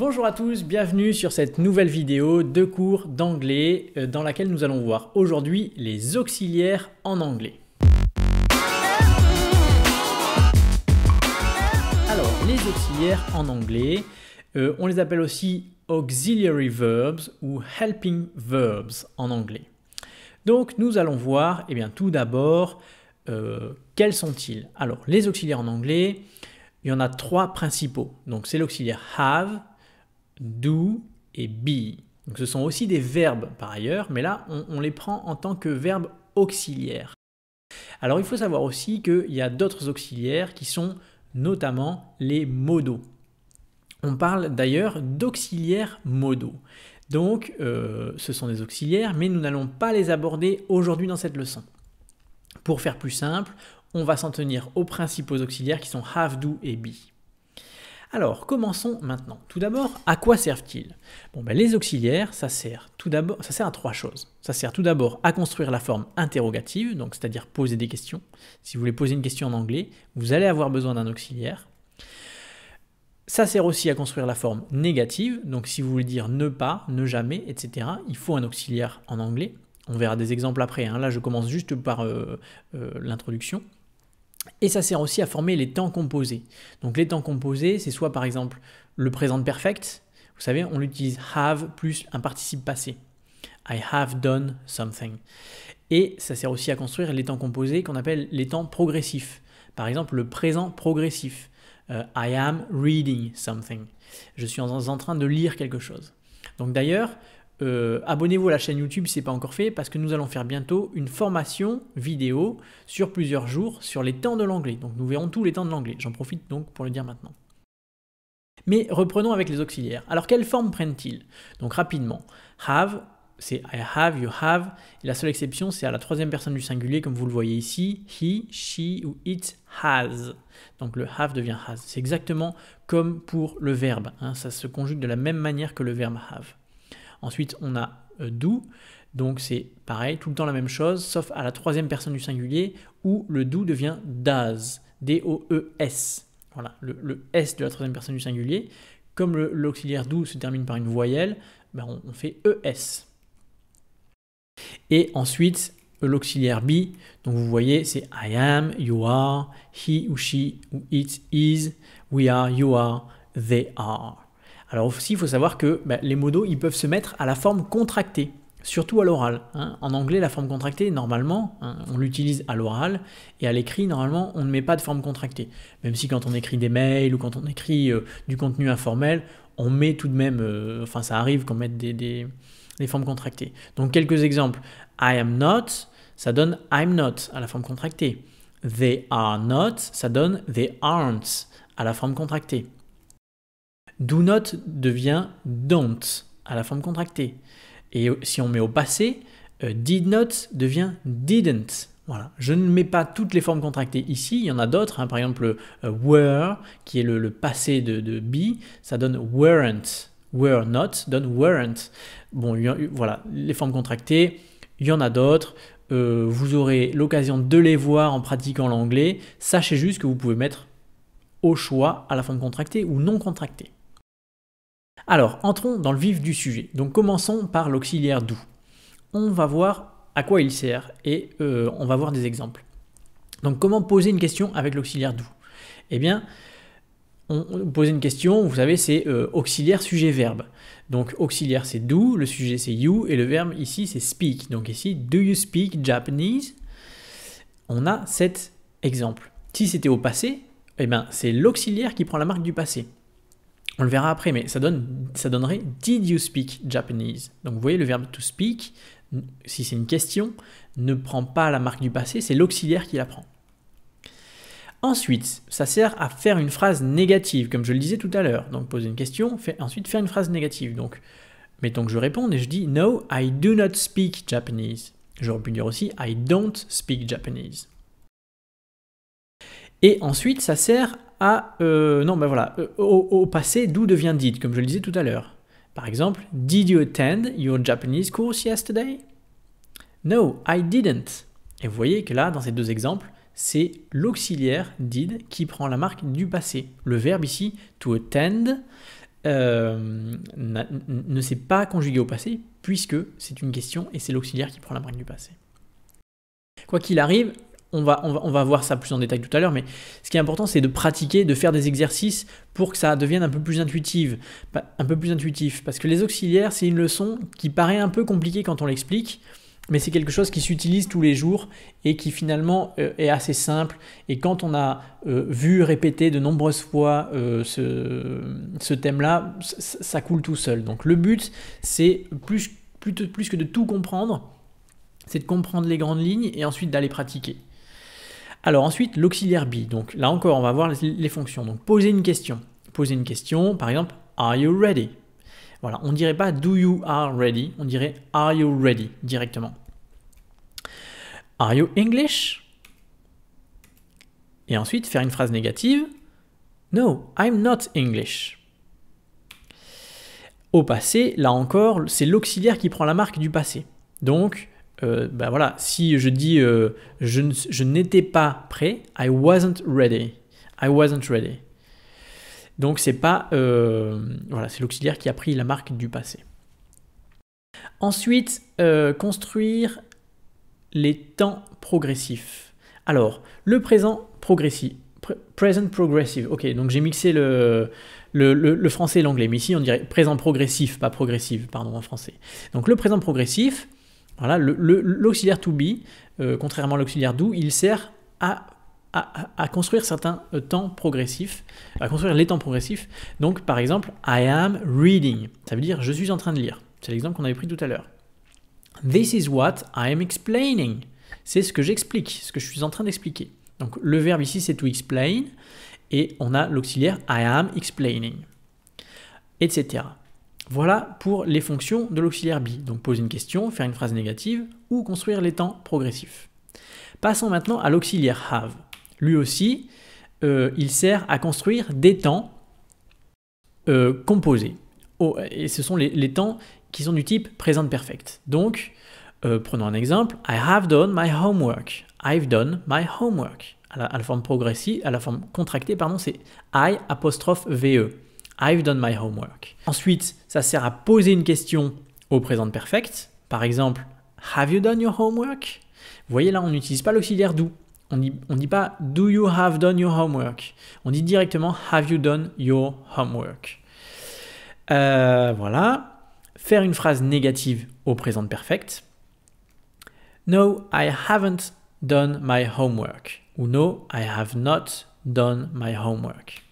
Bonjour à tous, bienvenue sur cette nouvelle vidéo de cours d'anglais dans laquelle nous allons voir aujourd'hui les auxiliaires en anglais. Alors, les auxiliaires en anglais, on les appelle aussi auxiliary verbs ou helping verbs en anglais. Donc, nous allons voir, tout d'abord, quels sont-ils? Alors, les auxiliaires en anglais, il y en a trois principaux. Donc, c'est l'auxiliaire have, do et be. Donc, ce sont aussi des verbes par ailleurs, mais là, on les prend en tant que verbes auxiliaires. Alors, il faut savoir aussi qu'il y a d'autres auxiliaires qui sont notamment les modaux. On parle d'ailleurs d'auxiliaires modaux. Donc, ce sont des auxiliaires, mais nous n'allons pas les aborder aujourd'hui dans cette leçon. Pour faire plus simple, on va s'en tenir aux principaux auxiliaires qui sont have, do et be. Alors, commençons maintenant. Tout d'abord, à quoi servent-ils? Les auxiliaires, ça sert à trois choses. Ça sert tout d'abord à construire la forme interrogative, donc c'est-à-dire poser des questions. Si vous voulez poser une question en anglais, vous allez avoir besoin d'un auxiliaire. Ça sert aussi à construire la forme négative, donc si vous voulez dire ne pas, ne jamais, etc., il faut un auxiliaire en anglais. On verra des exemples après, hein. Là je commence juste par l'introduction. Et ça sert aussi à former les temps composés. Donc les temps composés, c'est soit par exemple le présent perfect, vous savez, on l'utilise have plus un participe passé. I have done something. Et ça sert aussi à construire les temps composés qu'on appelle les temps progressifs. Par exemple, le présent progressif. I am reading something. Je suis en train de lire quelque chose. Donc d'ailleurs, abonnez-vous à la chaîne YouTube si ce n'est pas encore fait parce que nous allons faire bientôt une formation vidéo sur plusieurs jours sur les temps de l'anglais. Donc nous verrons tous les temps de l'anglais. J'en profite donc pour le dire maintenant. Mais reprenons avec les auxiliaires. Alors quelle forme prennent-ils? Donc rapidement, have, c'est I have, you have. Et la seule exception, c'est à la troisième personne du singulier comme vous le voyez ici. He, she ou it has. Donc le have devient has. C'est exactement comme pour le verbe, hein. Ça se conjugue de la même manière que le verbe have. Ensuite, on a do, donc c'est pareil, tout le temps la même chose, sauf à la troisième personne du singulier, où le do devient does, D-O-E-S. Voilà, le S de la troisième personne du singulier. Comme l'auxiliaire do se termine par une voyelle, on fait ES. Et ensuite, l'auxiliaire be, donc vous voyez, c'est I am, you are, he ou she ou it is, we are, you are, they are. Alors aussi, il faut savoir que les modaux, ils peuvent se mettre à la forme contractée, surtout à l'oral, hein. En anglais, la forme contractée, normalement, hein, on l'utilise à l'oral, et à l'écrit, normalement, on ne met pas de forme contractée. Même si quand on écrit des mails ou quand on écrit du contenu informel, on met tout de même, ça arrive qu'on mette des formes contractées. Donc quelques exemples, I am not, ça donne I'm not à la forme contractée. They are not, ça donne they aren't à la forme contractée. Do not devient don't à la forme contractée. Et si on met au passé, did not devient didn't. Voilà. Je ne mets pas toutes les formes contractées ici, il y en a d'autres, hein. Par exemple were, qui est le passé de be, ça donne weren't. Were not donne weren't. Bon, voilà, les formes contractées, il y en a d'autres. Vous aurez l'occasion de les voir en pratiquant l'anglais. Sachez juste que vous pouvez mettre au choix à la forme contractée ou non contractée. Alors, entrons dans le vif du sujet. Donc, commençons par l'auxiliaire do. On va voir à quoi il sert et on va voir des exemples. Donc, comment poser une question avec l'auxiliaire do? Poser une question, vous savez, c'est auxiliaire sujet-verbe. Donc, auxiliaire, c'est do, le sujet, c'est you, et le verbe ici, c'est speak. Donc ici, do you speak Japanese? On a cet exemple. Si c'était au passé, c'est l'auxiliaire qui prend la marque du passé. On le verra après, mais ça donnerait did you speak Japanese? Donc vous voyez, le verbe to speak, si c'est une question, ne prend pas la marque du passé, c'est l'auxiliaire qui la prend. Ensuite, ça sert à faire une phrase négative, comme je le disais tout à l'heure. Donc poser une question, ensuite faire une phrase négative. Donc mettons que je réponde et je dis no, I do not speak Japanese. J'aurais pu dire aussi I don't speak Japanese. Et ensuite, ça sert à... au passé, do devient did, comme je le disais tout à l'heure. Par exemple, did you attend your Japanese course yesterday? No, I didn't. Et vous voyez que là, dans ces deux exemples, c'est l'auxiliaire did qui prend la marque du passé. Le verbe ici, to attend, ne s'est pas conjugué au passé puisque c'est une question et c'est l'auxiliaire qui prend la marque du passé. Quoi qu'il arrive, on va voir ça plus en détail tout à l'heure, mais ce qui est important, c'est de pratiquer, de faire des exercices pour que ça devienne un peu plus intuitif, parce que les auxiliaires, c'est une leçon qui paraît un peu compliquée quand on l'explique, mais c'est quelque chose qui s'utilise tous les jours et qui finalement est assez simple. Et quand on a vu répéter de nombreuses fois ce thème-là, ça coule tout seul. Donc le but, c'est plus que de tout comprendre, c'est de comprendre les grandes lignes et ensuite d'aller pratiquer. Alors ensuite, l'auxiliaire be. Donc là encore, on va voir les fonctions. Donc poser une question. Poser une question, par exemple, are you ready? Voilà, on ne dirait pas do you are ready, on dirait are you ready directement. Are you English? Et ensuite, faire une phrase négative. No, I'm not English. Au passé, là encore, c'est l'auxiliaire qui prend la marque du passé. Donc, voilà, si je dis je n'étais pas prêt, I wasn't ready. I wasn't ready. Donc c'est pas voilà, c'est l'auxiliaire qui a pris la marque du passé. Ensuite, construire les temps progressifs. Alors, le présent progressif, present progressive. Ok, donc j'ai mixé le français et l'anglais, mais ici on dirait présent progressif, pas progressive, pardon, en français. Donc le présent progressif. Voilà, l'auxiliaire to be, contrairement à l'auxiliaire do, il sert à construire certains temps progressifs, à construire les temps progressifs. Donc, par exemple, I am reading. Ça veut dire je suis en train de lire. C'est l'exemple qu'on avait pris tout à l'heure. This is what I am explaining. C'est ce que j'explique, ce que je suis en train d'expliquer. Donc, le verbe ici, c'est to explain. Et on a l'auxiliaire I am explaining, etc. Voilà pour les fonctions de l'auxiliaire be. Donc poser une question, faire une phrase négative ou construire les temps progressifs. Passons maintenant à l'auxiliaire have. Lui aussi, il sert à construire des temps composés. Et ce sont les temps qui sont du type present perfect. Donc, prenons un exemple. I have done my homework. I've done my homework. À la forme progressive, à la forme contractée, pardon, c'est I apostrophe VE. I've done my homework. Ensuite, ça sert à poser une question au présent perfect. Par exemple, have you done your homework? Vous voyez là, on n'utilise pas l'auxiliaire do. On dit pas do you have done your homework? On dit directement have you done your homework? Voilà. Faire une phrase négative au présent perfect. No, I haven't done my homework. Ou no, I have not done my homework.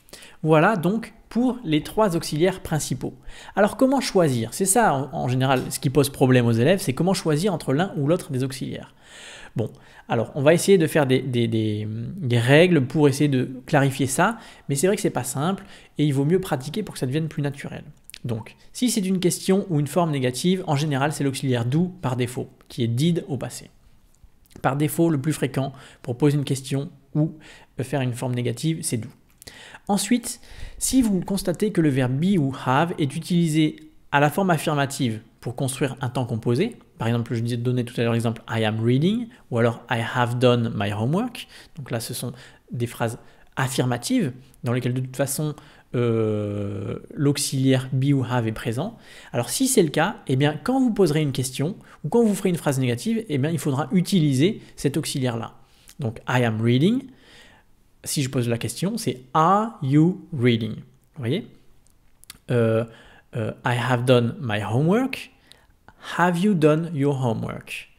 Voilà donc pour les trois auxiliaires principaux. Alors comment choisir? C'est ça en général ce qui pose problème aux élèves, c'est comment choisir entre l'un ou l'autre des auxiliaires. Bon, alors on va essayer de faire des règles pour essayer de clarifier ça, mais c'est vrai que c'est pas simple et il vaut mieux pratiquer pour que ça devienne plus naturel. Donc, si c'est une question ou une forme négative, en général c'est l'auxiliaire do par défaut, qui est did au passé. Par défaut, le plus fréquent pour poser une question ou faire une forme négative, c'est do. Ensuite, si vous constatez que le verbe be ou have est utilisé à la forme affirmative pour construire un temps composé, par exemple, je donnais tout à l'heure l'exemple I am reading ou alors I have done my homework. Donc là, ce sont des phrases affirmatives dans lesquelles de toute façon l'auxiliaire be ou have est présent. Alors si c'est le cas, eh bien, quand vous poserez une question ou quand vous ferez une phrase négative, eh bien, il faudra utiliser cet auxiliaire-là. Donc I am reading. Si je pose la question, c'est Are you reading? Vous voyez? I have done my homework. Have you done your homework?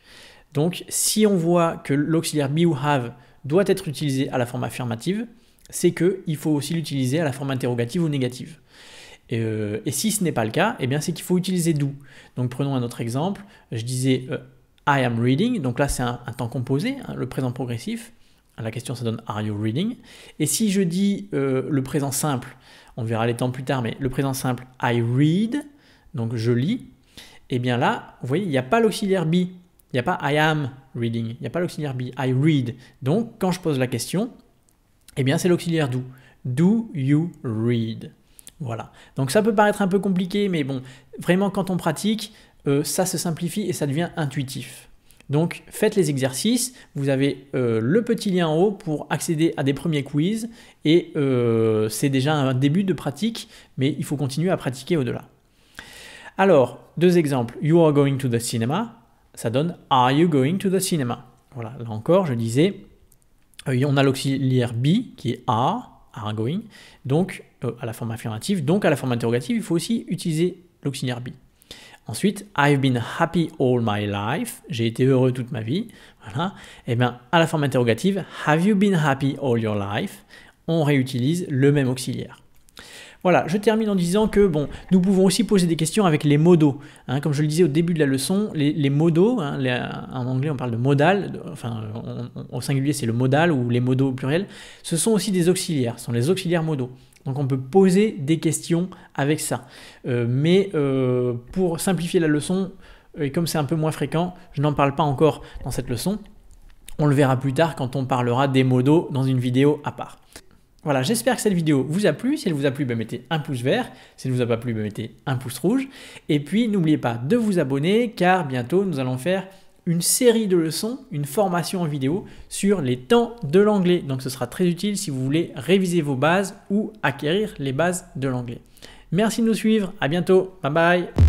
Donc, si on voit que l'auxiliaire be ou have doit être utilisé à la forme affirmative, c'est qu'il faut aussi l'utiliser à la forme interrogative ou négative. Et si ce n'est pas le cas, eh bien, c'est qu'il faut utiliser do. Donc, prenons un autre exemple. Je disais I am reading. Donc là, c'est un temps composé, hein, le présent progressif. La question, ça donne Are you reading? Et si je dis le présent simple, on verra les temps plus tard, mais le présent simple I read, donc je lis, et bien là, vous voyez, il n'y a pas l'auxiliaire be, il n'y a pas I am reading, il n'y a pas l'auxiliaire be, I read. Donc quand je pose la question, eh bien c'est l'auxiliaire do. Do you read? Voilà. Donc ça peut paraître un peu compliqué, mais bon, vraiment quand on pratique, ça se simplifie et ça devient intuitif. Donc faites les exercices, vous avez le petit lien en haut pour accéder à des premiers quiz et c'est déjà un début de pratique, mais il faut continuer à pratiquer au-delà. Alors, 2 exemples, you are going to the cinema, ça donne are you going to the cinema. Voilà, là encore, je disais, on a l'auxiliaire be qui est are going, donc à la forme affirmative, donc à la forme interrogative, il faut aussi utiliser l'auxiliaire be. Ensuite, I've been happy all my life, j'ai été heureux toute ma vie. Voilà. Et bien, à la forme interrogative, have you been happy all your life? On réutilise le même auxiliaire. Voilà, je termine en disant que bon, nous pouvons aussi poser des questions avec les modaux. Hein, comme je le disais au début de la leçon, les modaux, hein, en anglais on parle de modal, enfin au singulier c'est le modal ou les modaux au pluriel, ce sont aussi des auxiliaires, ce sont les auxiliaires modaux. Donc on peut poser des questions avec ça. Mais pour simplifier la leçon, et comme c'est un peu moins fréquent, je n'en parle pas encore dans cette leçon. On le verra plus tard quand on parlera des modaux dans une vidéo à part. Voilà, j'espère que cette vidéo vous a plu. Si elle vous a plu, mettez un pouce vert. Si elle ne vous a pas plu, mettez un pouce rouge. Et puis n'oubliez pas de vous abonner car bientôt nous allons faire une série de leçons, une formation en vidéo sur les temps de l'anglais. Donc ce sera très utile si vous voulez réviser vos bases ou acquérir les bases de l'anglais. Merci de nous suivre, à bientôt, bye bye.